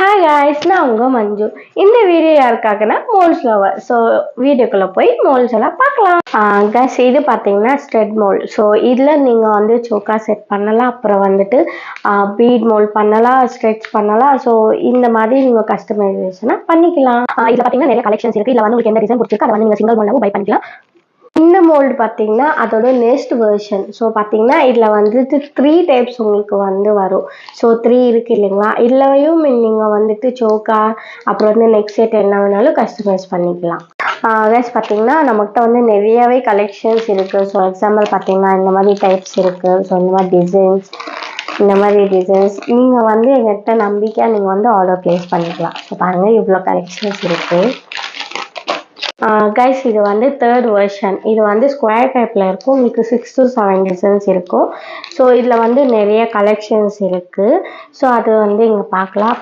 Hi guys, நான் உங்க மஞ்சு. இந்த வீடியோ யாருக்காகனா மோல்ஸ் லவர். ஸோ வீடியோக்குள்ளே போய் மோல்ஸ் எல்லாம் பார்க்கலாம். கைஸ், இது பார்த்தீங்கன்னா ஸ்ட்ரெட் மோல். ஸோ இதில் நீங்கள் வந்து சோக்கா செட் பண்ணலாம், அப்புறம் வந்துட்டு பீட் மோல் பண்ணலாம், ஸ்ட்ரெச் பண்ணலாம். ஸோ இந்த மாதிரி நீங்கள் கஸ்டமைசேஷனாக பண்ணிக்கலாம். இதில் பார்த்தீங்கன்னா நிறைய கலெக்ஷன்ஸ் இருக்குது. இதில் வந்து உங்களுக்கு எந்த டிசைன் பிடிச்சிருக்கு அதை வந்து நீங்கள் சிங்கிள் மோலாகவும் பை பண்ணிக்கலாம். இந்த மோல்டு பார்த்தீங்கன்னா அதோட நெக்ஸ்ட் வெர்ஷன். ஸோ பார்த்தீங்கன்னா இதில் வந்துட்டு 3 டைப்ஸ் உங்களுக்கு வந்து வரும். ஸோ 3 இருக்குது இல்லைங்களா? இதுலையும் நீங்கள் வந்துட்டு சோக்கா அப்புறம் வந்து நெக் செட் என்ன வேணாலும் கஸ்டமைஸ் பண்ணிக்கலாம். கைஸ், பார்த்தீங்கன்னா நம்மகிட்ட வந்து நிறையவே கலெக்ஷன்ஸ் இருக்குது. ஸோ எக்ஸாம்பிள் பார்த்தீங்கன்னா இந்த மாதிரி டைப்ஸ் இருக்குது. ஸோ இந்த மாதிரி டிசைன்ஸ் நீங்கள் வந்து எங்கள்கிட்ட நம்பிக்கையாக நீங்கள் வந்து ஆர்டர் ப்ளேஸ் பண்ணிக்கலாம். ஸோ பாருங்கள், இவ்வளோ கலெக்ஷன்ஸ் இருக்குது. கைஸ், இது வந்து 3rd வெர்ஷன். இது வந்து ஸ்கொயர் டைப்பில் இருக்கும். உங்களுக்கு 6 to 7 டிசைன்ஸ் இருக்கும். ஸோ இதில் வந்து நிறைய கலெக்ஷன்ஸ் இருக்குது. ஸோ அது வந்து இங்கே பார்க்கலாம்.